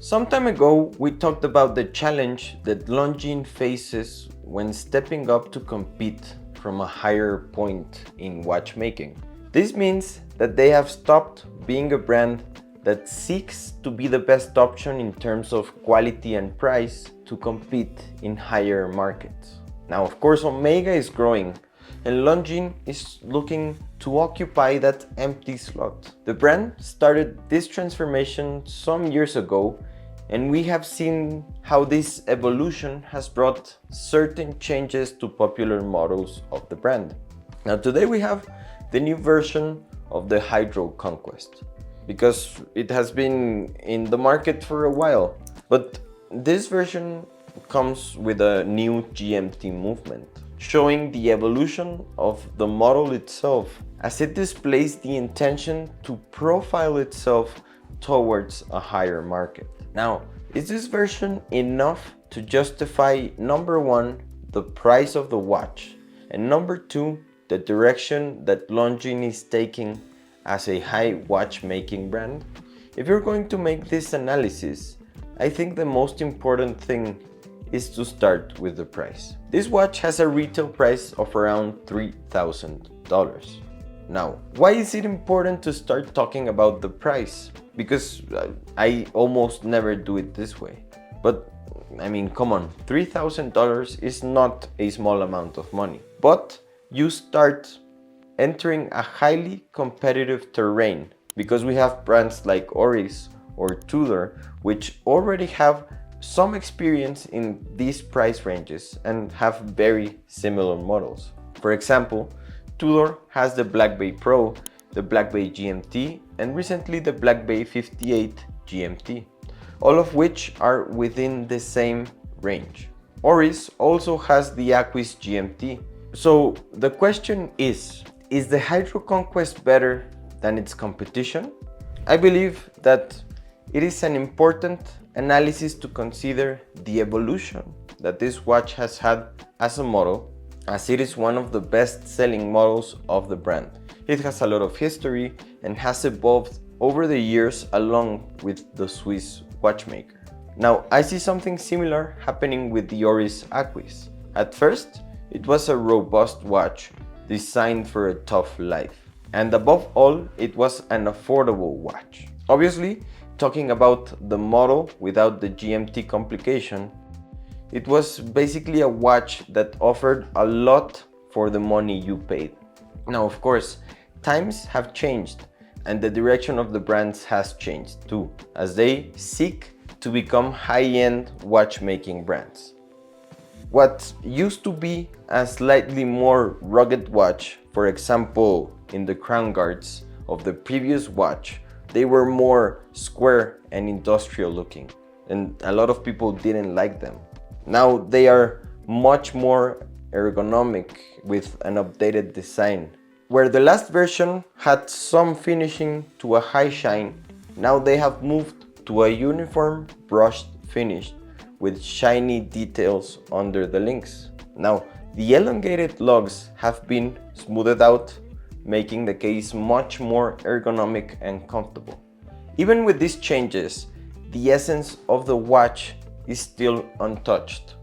Some time ago, we talked about the challenge that Longines faces when stepping up to compete from a higher point in watchmaking. This means that they have stopped being a brand that seeks to be the best option in terms of quality and price to compete in higher markets. Now, of course, Omega is growing, and Longines is looking to occupy that empty slot. The brand started this transformation some years ago, and we have seen how this evolution has brought certain changes to popular models of the brand. Now today we have the new version of the HydroConquest, because it has been in the market for a while. But this version comes with a new GMT movement, showing the evolution of the model itself as it displays the intention to profile itself towards a higher market. Now, is this version enough to justify number one, the price of the watch, and number two, the direction that Longines is taking as a high watchmaking brand? If you're going to make this analysis, I think the most important thing is to start with the price. This watch has a retail price of around $3,000. Now, why is it important to start talking about the price? Because I almost never do it this way. But I mean, come on, $3,000 is not a small amount of money. But you start entering a highly competitive terrain, because we have brands like Oris or Tudor, which already have some experience in these price ranges and have very similar models. For example, Tudor has the Black Bay Pro, the Black Bay GMT, and recently the Black Bay 58 GMT, all of which are within the same range. Oris also has the Aquis GMT. So the question is the HydroConquest better than its competition? I believe that it is an important analysis to consider the evolution that this watch has had as a model, as it is one of the best-selling models of the brand. It has a lot of history and has evolved over the years along with the Swiss watchmaker. Now, I see something similar happening with the Oris Aquis. At first, it was a robust watch designed for a tough life. And above all, it was an affordable watch. Obviously, talking about the model without the GMT complication, it was basically a watch that offered a lot for the money you paid. Now, of course, times have changed and the direction of the brands has changed too, as they seek to become high-end watchmaking brands. What used to be a slightly more rugged watch, for example, in the crown guards of the previous watch, they were more square and industrial looking, and a lot of people didn't like them. Now they are much more ergonomic with an updated design. Where the last version had some finishing to a high shine, now they have moved to a uniform brushed finish with shiny details under the links. Now, the elongated lugs have been smoothed out, making the case much more ergonomic and comfortable. Even with these changes, the essence of the watch is still untouched.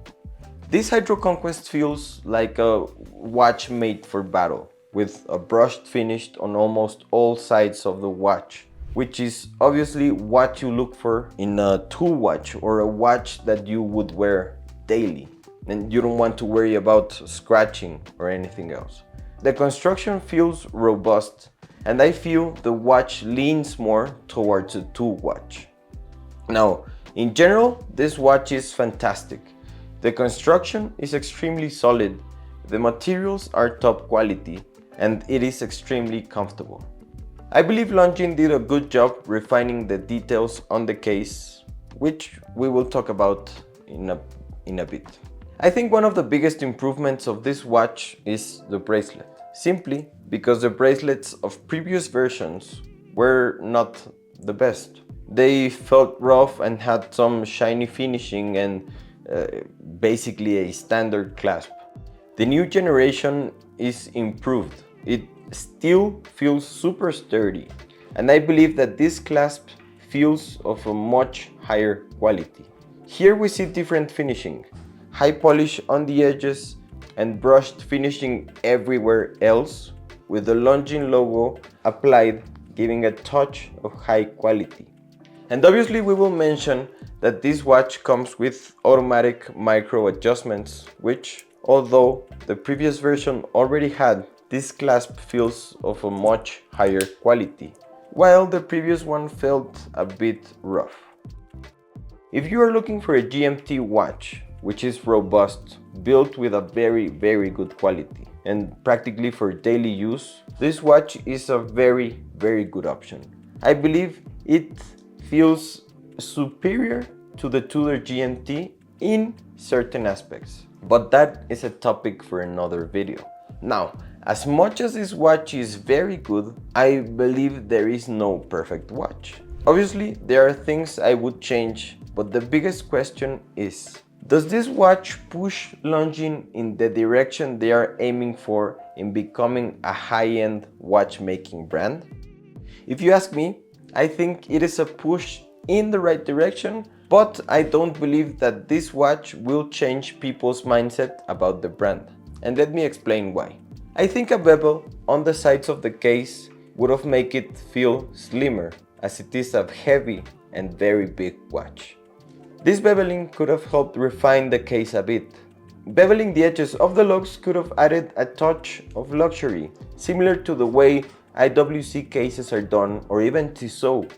This HydroConquest feels like a watch made for battle, with a brushed finish on almost all sides of the watch, which is obviously what you look for in a tool watch or a watch that you would wear daily, and you don't want to worry about scratching or anything else. The construction feels robust, and I feel the watch leans more towards a tool watch. Now, in general, this watch is fantastic. The construction is extremely solid, the materials are top quality, and it is extremely comfortable. I believe Longines did a good job refining the details on the case, which we will talk about in a bit. I think one of the biggest improvements of this watch is the bracelet, simply because the bracelets of previous versions were not the best. They felt rough and had some shiny finishing and basically a standard clasp. The new generation is improved. It still feels super sturdy, and I believe that this clasp feels of a much higher quality. Here we see different finishing, high polish on the edges and brushed finishing everywhere else, with the Longines logo applied, giving a touch of high quality. And obviously we will mention that this watch comes with automatic micro adjustments, which, although the previous version already had, this clasp feels of a much higher quality, while the previous one felt a bit rough. If you are looking for a GMT watch, which is robust, built with a very good quality, and practically for daily use, this watch is a very good option. I believe it feels superior to the Tudor GMT in certain aspects, but that is a topic for another video. Now, as much as this watch is very good, I believe there is no perfect watch. Obviously, there are things I would change, but the biggest question is, does this watch push Longines in the direction they are aiming for in becoming a high-end watchmaking brand? If you ask me, I think it is a push in the right direction, but I don't believe that this watch will change people's mindset about the brand. And let me explain why. I think a bevel on the sides of the case would have made it feel slimmer, as it is a heavy and very big watch. This beveling could have helped refine the case a bit. Beveling the edges of the lugs could have added a touch of luxury, similar to the way IWC cases are done, or even Tissot,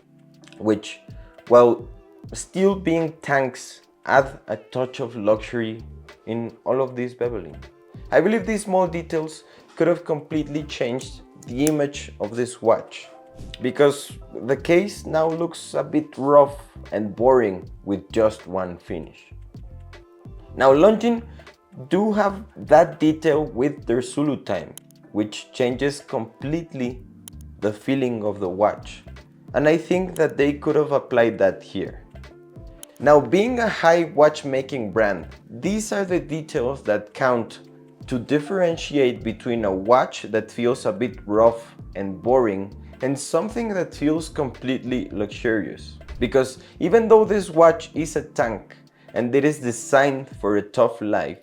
which, while still being tanks, add a touch of luxury in all of this beveling. I believe these small details could have completely changed the image of this watch, because the case now looks a bit rough and boring with just one finish. Now Longines do have that detail with their Zulu time, which changes completely the feeling of the watch, and I think that they could have applied that here. Now, being a high watchmaking brand, these are the details that count to differentiate between a watch that feels a bit rough and boring and something that feels completely luxurious. Because even though this watch is a tank and it is designed for a tough life,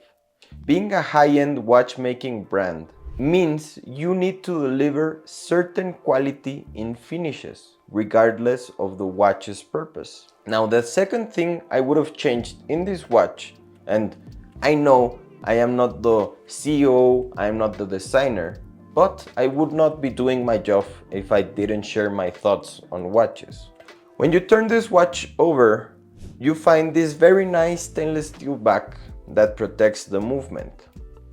being a high-end watchmaking brand means you need to deliver certain quality in finishes, regardless of the watch's purpose. Now, the second thing I would have changed in this watch, and I know I am not the CEO, I am not the designer, but I would not be doing my job if I didn't share my thoughts on watches. When you turn this watch over, you find this very nice stainless steel back that protects the movement.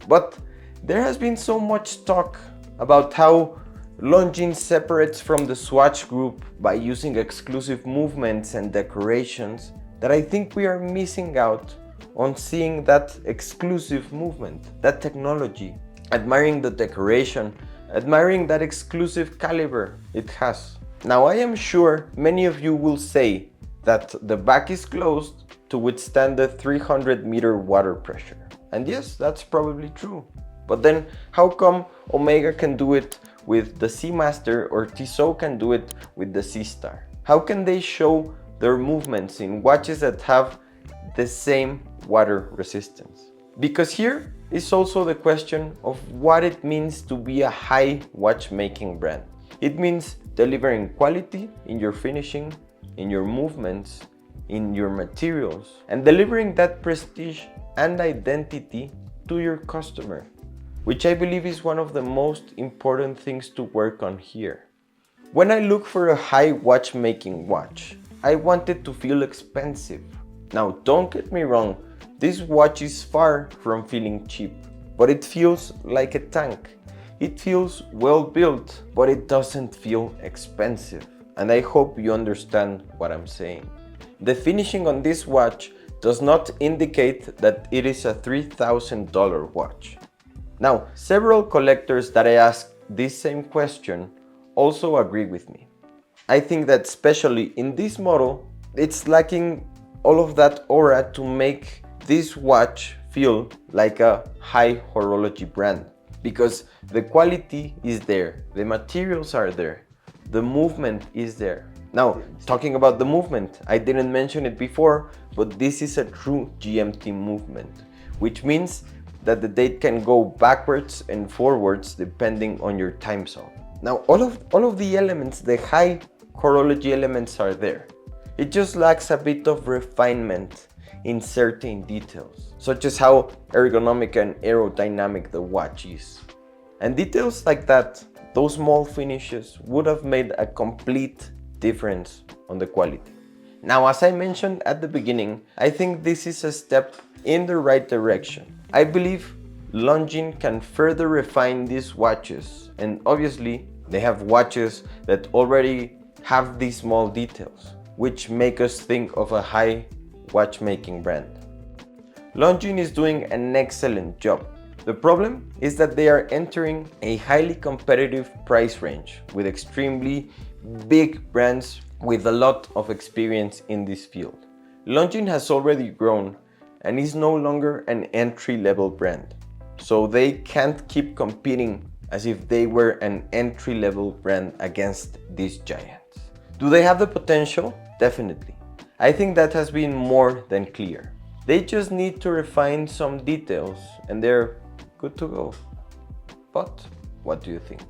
But there has been so much talk about how Longines separates from the Swatch group by using exclusive movements and decorations that I think we are missing out on seeing that exclusive movement, that technology, admiring the decoration, admiring that exclusive caliber it has. Now, I am sure many of you will say that the back is closed to withstand the 300-meter water pressure. And yes, that's probably true. But then how come Omega can do it with the Seamaster or Tissot can do it with the Seastar? How can they show their movements in watches that have the same water resistance? Because here is also the question of what it means to be a high watchmaking brand. It means delivering quality in your finishing, in your movements, in your materials, and delivering that prestige and identity to your customer, which I believe is one of the most important things to work on here. When I look for a high watchmaking watch, I want it to feel expensive. Now, don't get me wrong, this watch is far from feeling cheap, but it feels like a tank. It feels well built, but it doesn't feel expensive. And I hope you understand what I'm saying. The finishing on this watch does not indicate that it is a $3,000 watch. Now, several collectors that I asked this same question also agree with me. I think that especially in this model, it's lacking all of that aura to make this watch feel like a high horology brand, because the quality is there, the materials are there, the movement is there. Now, talking about the movement, I didn't mention it before, but this is a true GMT movement, which means that the date can go backwards and forwards depending on your time zone. Now, all of the elements, the high horology elements are there. It just lacks a bit of refinement in certain details, such as how ergonomic and aerodynamic the watch is. And details like that, those small finishes, would have made a complete difference on the quality. Now, as I mentioned at the beginning, I think this is a step in the right direction. I believe Longines can further refine these watches, and obviously they have watches that already have these small details, which make us think of a high watchmaking brand. Longines is doing an excellent job. The problem is that they are entering a highly competitive price range with extremely big brands with a lot of experience in this field. Longines has already grown and is no longer an entry-level brand, so they can't keep competing as if they were an entry-level brand against these giants. Do they have the potential? Definitely. I think that has been more than clear. They just need to refine some details and they're good to go. But what do you think?